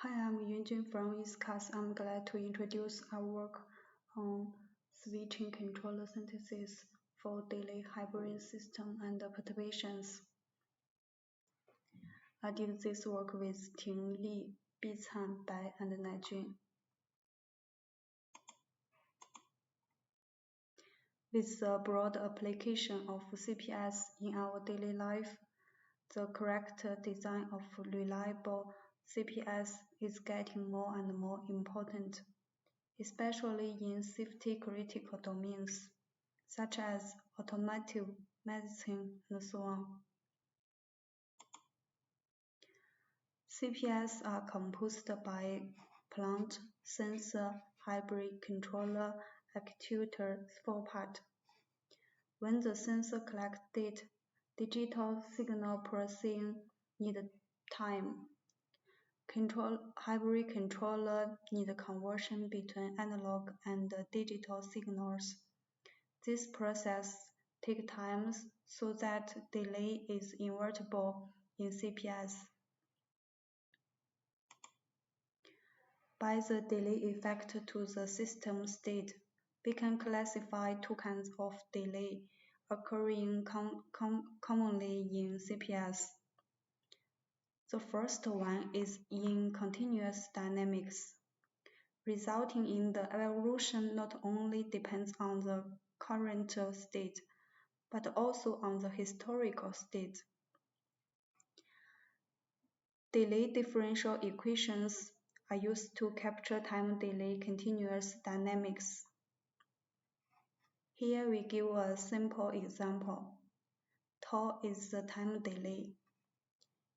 Hi, I'm Yunjin from ESCAS. I'm glad to introduce our work on switching controller synthesis for delay hybrid system and perturbations. I did this work with Ting Li, Bizhan, Bai, and Naijun. With the broad application of CPS in our daily life, the correct design of reliable CPS is getting more and more important, especially in safety-critical domains, such as automotive, medicine, and so on. CPS are composed by plant, sensor, hybrid controller, actuator, 4 parts. When the sensor collects data, digital signal processing needs time. Hybrid controller need conversion between analog and digital signals. This process takes time so that delay is invertible in CPS. By the delay effect to the system state, we can classify two kinds of delay occurring commonly in CPS. The first one is in continuous dynamics, resulting in the evolution not only depends on the current state, but also on the historical state. Delay differential equations are used to capture time delay continuous dynamics. Here we give a simple example. Tau is the time delay.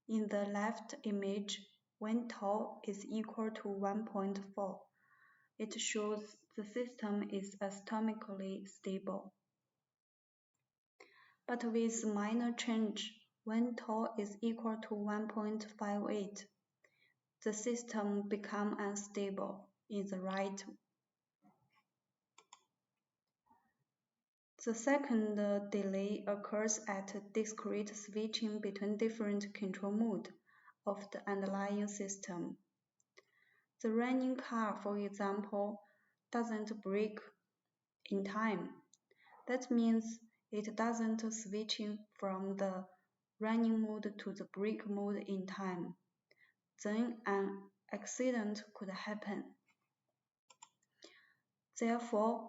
In the left image, when tau is equal to 1.4, it shows the system is atomically stable. But with minor change, when tau is equal to 1.58, the system becomes unstable in the right. The second delay occurs at discrete switching between different control modes of the underlying system. The running car, for example, doesn't brake in time. That means it doesn't switching from the running mode to the brake mode in time. Then an accident could happen. Therefore,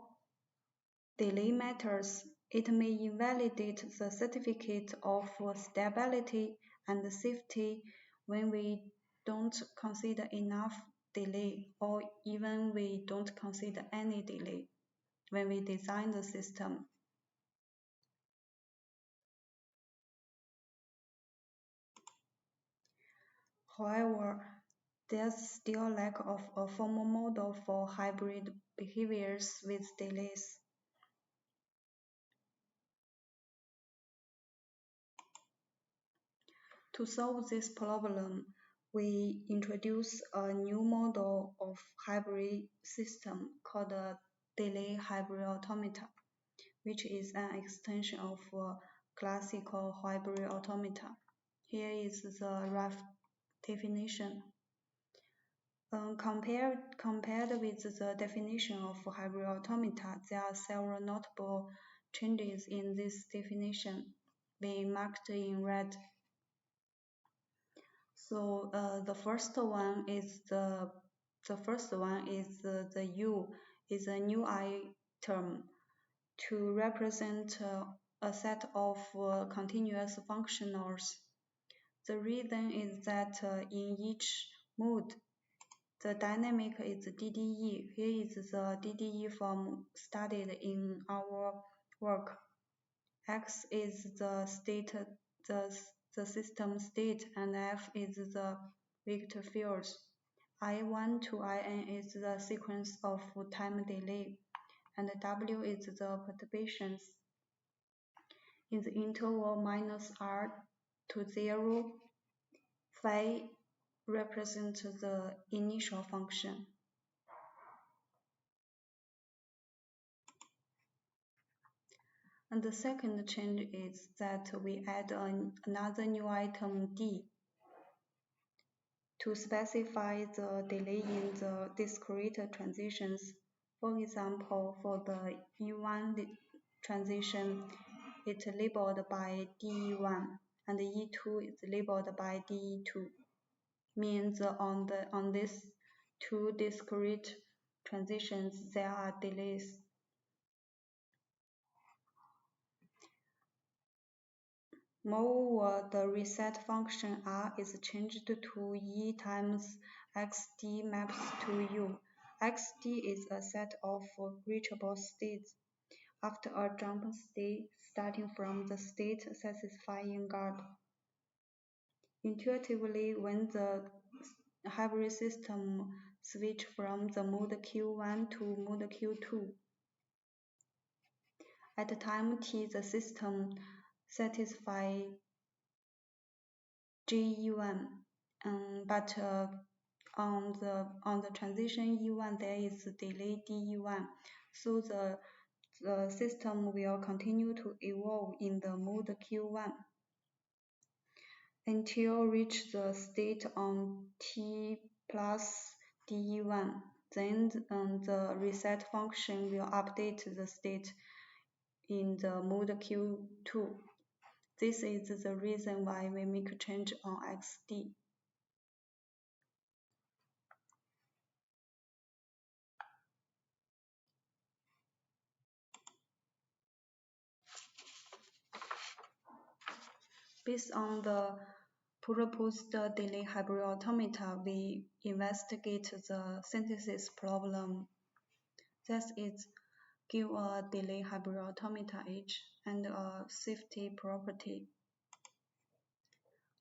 delay matters. It may invalidate the certificate of stability and safety when we don't consider enough delay, or even we don't consider any delay when we design the system. However, there's still lack of a formal model for hybrid behaviors with delays. To solve this problem, we introduce a new model of hybrid system called a delay hybrid automata, which is an extension of classical hybrid automata. Here is the rough definition. Compared with the definition of hybrid automata, there are several notable changes in this definition. We marked in red. So the first one is the U is a new item to represent a set of continuous functionals. The reason is that in each mode, the dynamic is DDE. Here is the DDE form studied in our work. X is the state, the system state, and F is the vector fields. I1 to In is the sequence of time delay, and W is the perturbations. In the interval -r to 0, phi represents the initial function. And the second change is that we add another new item D to specify the delay in the discrete transitions. For example, for the E1 transition, it's labeled by DE1, and E2 is labeled by DE2. Means on these two discrete transitions there are delays. Moreover, the reset function R is changed to E times XD maps to U. XD is a set of reachable states after a jump state starting from the state satisfying guard. Intuitively, when the hybrid system switch from the mode Q1 to mode Q2, at time t the system satisfies GE1, but on the transition E1 there is delay DE1, so the system will continue to evolve in the mode Q1 until reach the state on T plus DE1. Then the reset function will update the state in the mode Q2. This is the reason why we make a change on XD. Based on the proposed delay hybrid automata, we investigate the synthesis problem. That is, give a delay hybrid automata H and a safety property.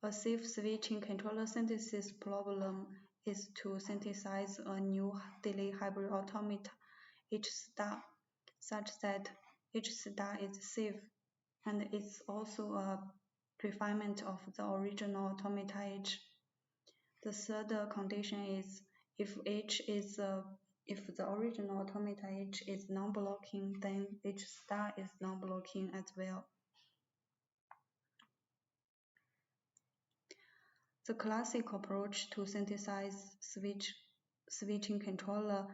A safe switching controller synthesis problem is to synthesize a new delay hybrid automata H star such that H star is safe, and it's also a refinement of the original automata H. The third condition is if the original automata H is non-blocking, then H star is non-blocking as well. The classic approach to synthesize switching controller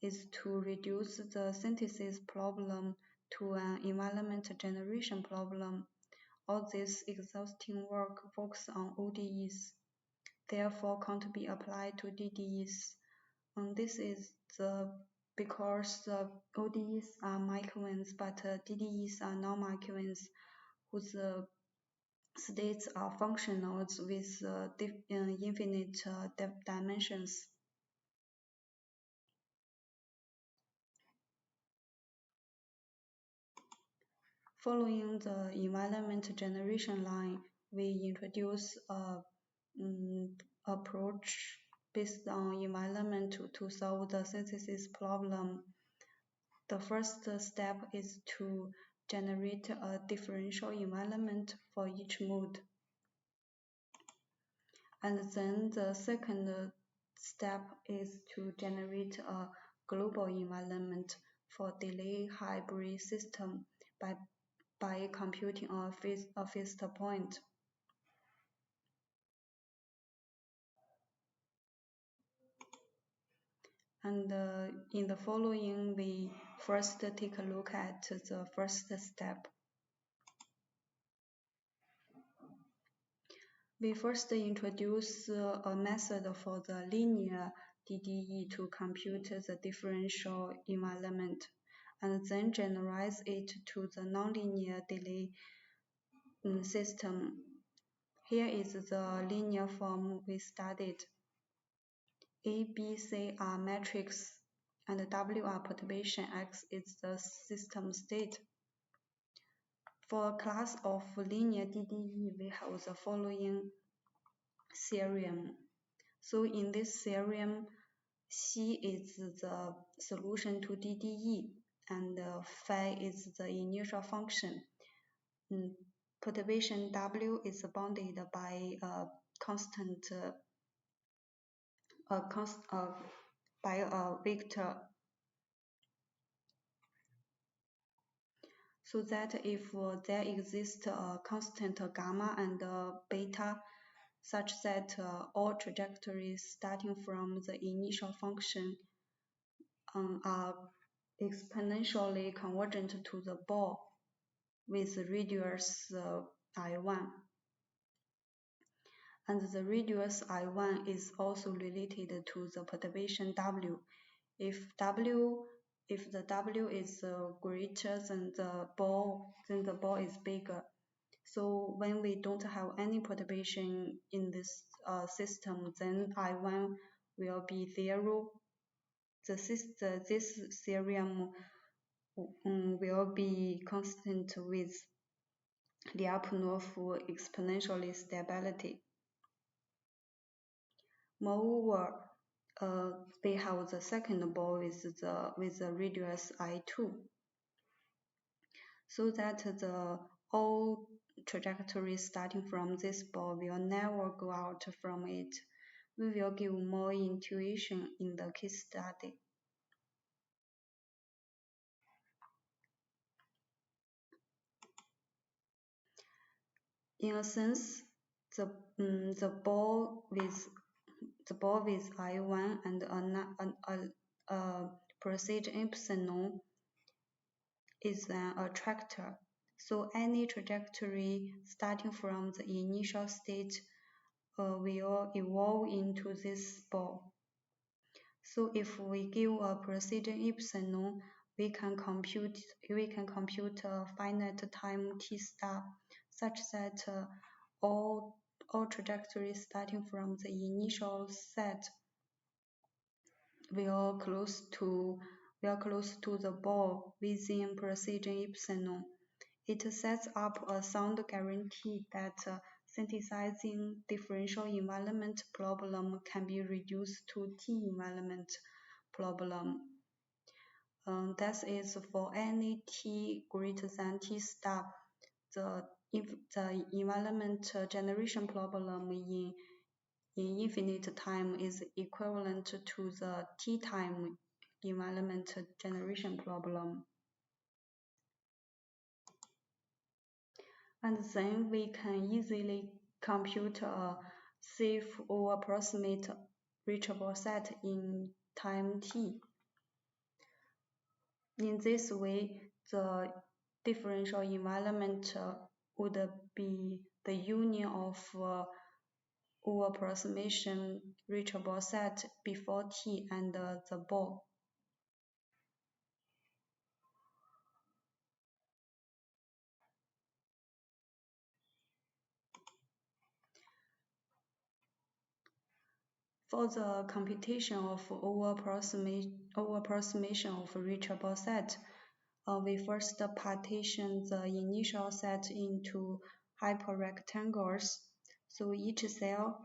is to reduce the synthesis problem to an environment generation problem. All this exhausting work focuses on ODEs, therefore can't be applied to DDEs. And this is because the ODEs are microevents, but DDEs are non-microevents whose states are functionals with infinite dimensions. Following the environment generation line, we introduce a approach based on environment to solve the synthesis problem. The first step is to generate a differential environment for each mode. And then the second step is to generate a global environment for delay hybrid system by computing a fixed point. And in the following, we first take a look at the first step. We first introduce a method for the linear DDE to compute the differential environment, and then generalize it to the nonlinear delay system. Here is the linear form we studied. A, B, C are metrics, and W are perturbation, X is the system state. For a class of linear DDE, we have the following theorem. So in this theorem, C is the solution to DDE, and phi is the initial function. Perturbation W is bounded by a constant by a vector, so that if there exists a constant gamma and beta, such that all trajectories starting from the initial function are exponentially convergent to the ball with radius I1. And the radius I1 is also related to the perturbation W. If the W is greater than the ball, then the ball is bigger. So when we don't have any perturbation in this system, then I1 will be 0. This theorem will be consistent with Lyapunov exponential stability. Moreover, we have the second ball with the radius I2, so that all trajectories starting from this ball will never go out from it. We will give more intuition in the case study. In a sense, the ball with I1 and a precision epsilon is an attractor. So any trajectory starting from the initial state will evolve into this ball. So if we give a precision epsilon, we can compute a finite time t star such that all trajectories starting from the initial set will close to the ball within precision epsilon. It sets up a sound guarantee that synthesizing differential environment problem can be reduced to T-environment problem. That is, for any T greater than T star, if the environment generation problem in infinite time is equivalent to the T time environment generation problem. And then we can easily compute a safe or approximate reachable set in time t. In this way, the differential environment would be the union of or approximation reachable set before t and the ball. For the computation of over approximation of reachable set, we first partition the initial set into hyperrectangles. So each cell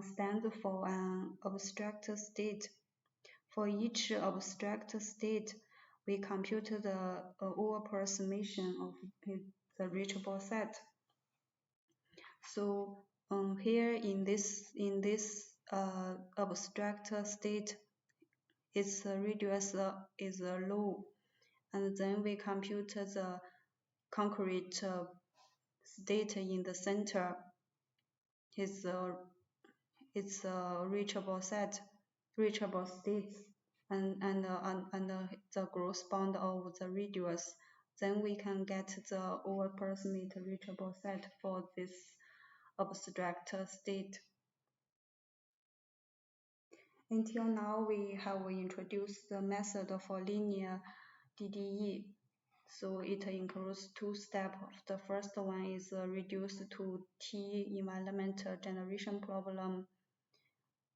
stands for an abstract state. For each abstract state, we compute the over approximation of the reachable set. So here in this abstract state, its radius is low, and then we compute the concrete state in the center. It's reachable states, and the growth bound of the radius. Then we can get the over approximate reachable set for this abstract state. Until now, we have introduced the method for linear DDE. So it includes two steps. The first one is reduced to T environment generation problem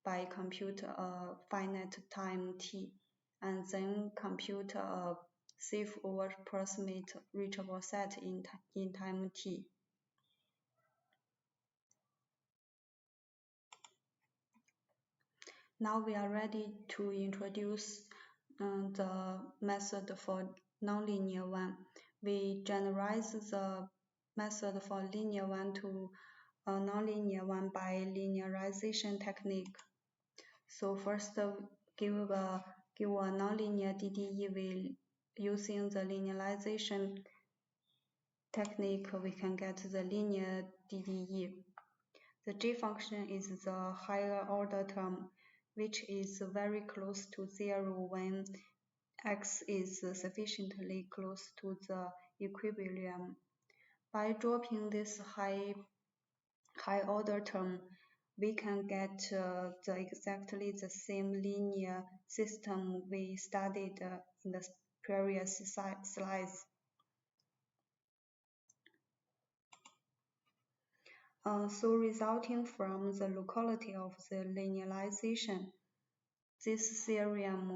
by compute a finite time T, and then compute a safe or approximate reachable set in time T. Now we are ready to introduce the method for nonlinear one. We generalize the method for linear one to a nonlinear one by linearization technique. So first, give a nonlinear DDE using the linearization technique. We can get the linear DDE. The G function is the higher order term, which is very close to zero when x is sufficiently close to the equilibrium. By dropping this high order term, we can get exactly the same linear system we studied in the previous slides. So resulting from the locality of the linearization, this theorem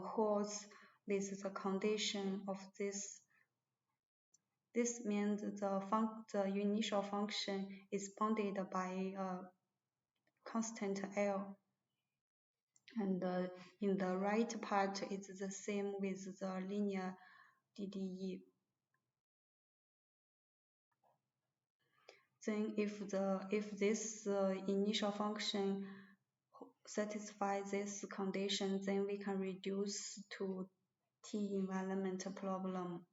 holds with the condition of this. This means the initial function is bounded by a constant L. And in the right part, it's the same with the linear DDE. Then if this initial function satisfies this condition, then we can reduce to T environment problem.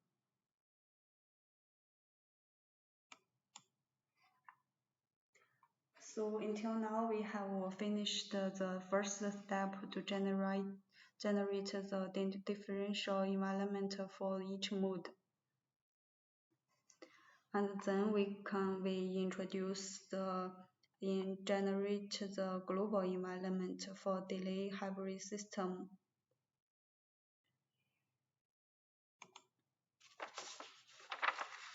So until now, we have finished the first step to generate the differential environment for each mode. And then we generate the global environment for delay hybrid system.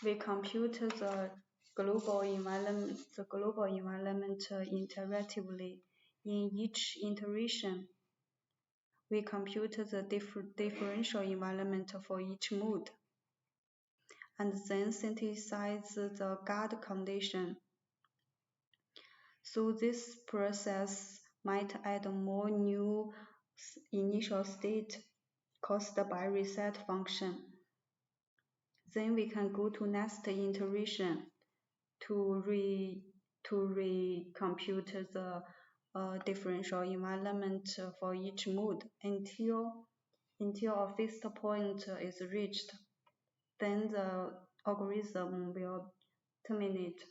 We compute the global environment iteratively. In each iteration, we compute the differential environment for each mode, and then synthesize the guard condition. So this process might add more new initial state caused by reset function. Then we can go to next iteration to recompute the differential environment for each mode until a fixed point is reached. Then the algorithm will terminate.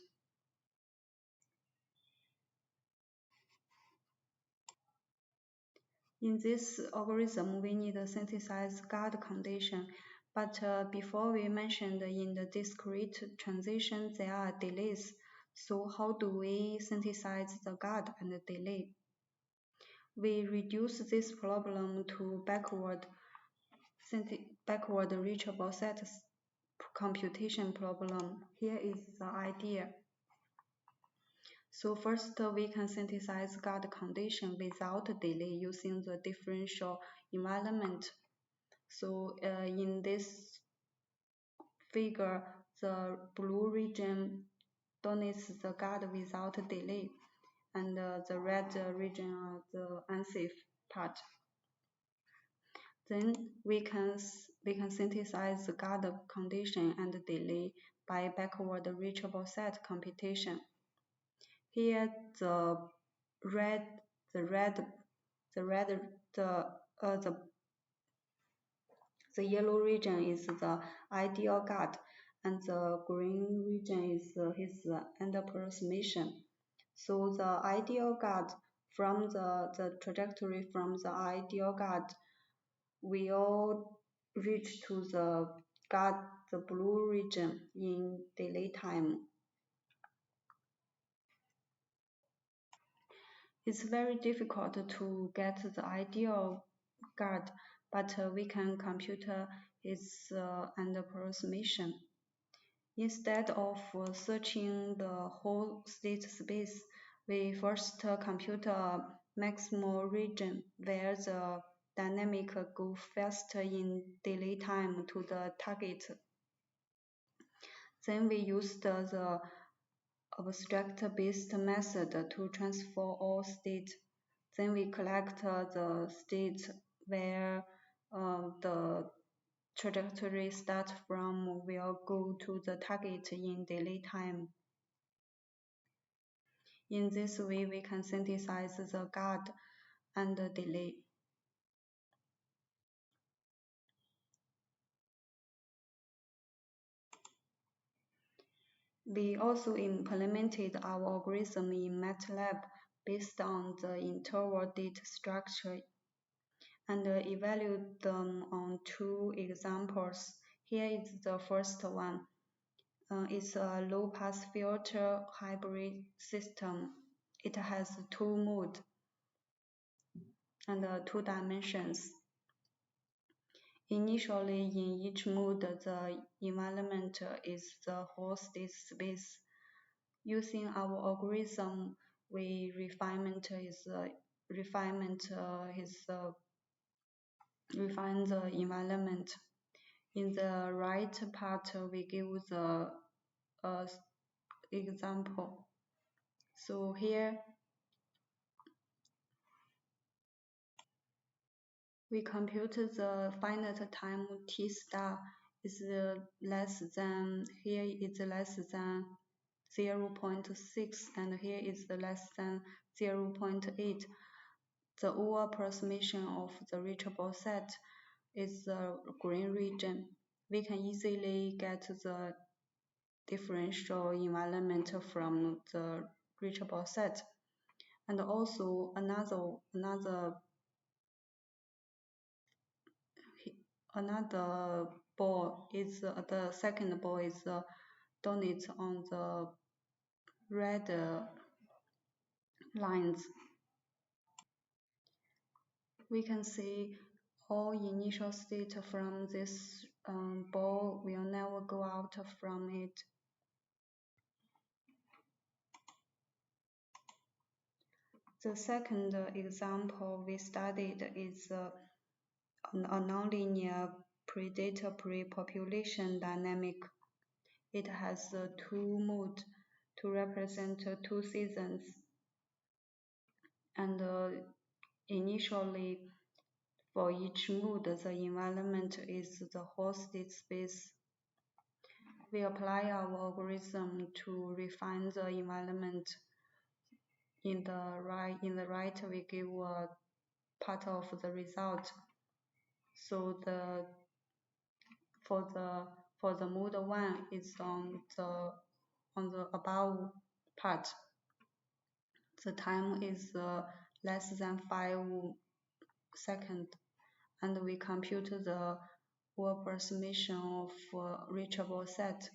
In this algorithm, we need a synthesized guard condition, but before we mentioned in the discrete transition, there are delays. So how do we synthesize the guard and the delay? We reduce this problem to backward reachable set computation problem. Here is the idea. So first, we can synthesize guard condition without delay using the differential environment. So in this figure, the blue region donates the guard without delay, and the red region are the unsafe part. Then we can synthesize the guard condition and delay by backward reachable set computation. Here the yellow region is the ideal guard, and the green region is his approximation. So the ideal guard from the trajectory from the ideal guard will reach to the blue region in delay time. It's very difficult to get the ideal guard, but we can compute its approximation. Instead of searching the whole state space, we first compute a maximal region where the dynamic go faster in delay time to the target. Then we use the abstract-based method to transfer all states. Then we collect the states where the trajectory starts from will go to the target in delay time. In this way, we can synthesize the guard and the delay. We also implemented our algorithm in MATLAB based on the interval data structure and evaluate them on two examples. Here is the first one. It's a low-pass filter hybrid system. It has two modes and two dimensions. Initially, in each mode, the environment is the whole state space. Using our algorithm, we refine the environment. In the right part, we give the example. So here we compute the finite time t star is less than, here is less than 0.6 and here is less than 0.8. The over approximation of the reachable set is the green region. We can easily get the differential environment from the reachable set. And also another ball is the second ball is the donut on the red lines. We can see all initial state from this ball will never go out from it. The second example we studied is a nonlinear predator pre-population dynamic. It has two modes to represent two seasons. And initially, for each mode, the environment is the whole state space. We apply our algorithm to refine the environment. In the right, we give a part of the result. So for the mode 1 is on the above part. The time is less than 5 seconds, and we compute the approximation of reachable set.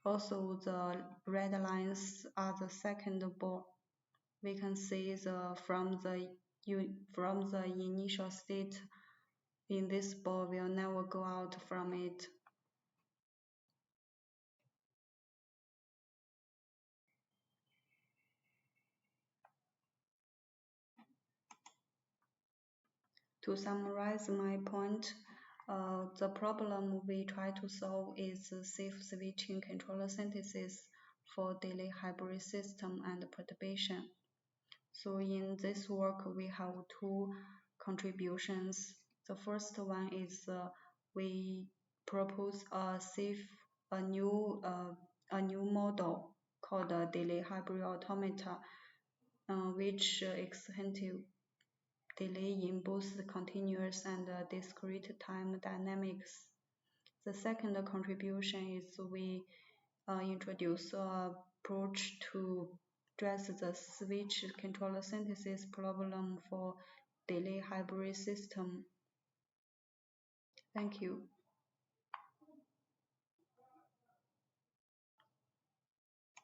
Also, the red lines are the second ball. We can see from the initial state in this ball will never go out from it. To summarize my point, the problem we try to solve is safe switching controller synthesis for daily hybrid system and perturbation. So in this work, we have two contributions. The first one is we propose a new model called daily hybrid automata, which extended delay in both the continuous and discrete time dynamics. The second contribution is we introduce an approach to address the switch controller synthesis problem for delay hybrid system. Thank you.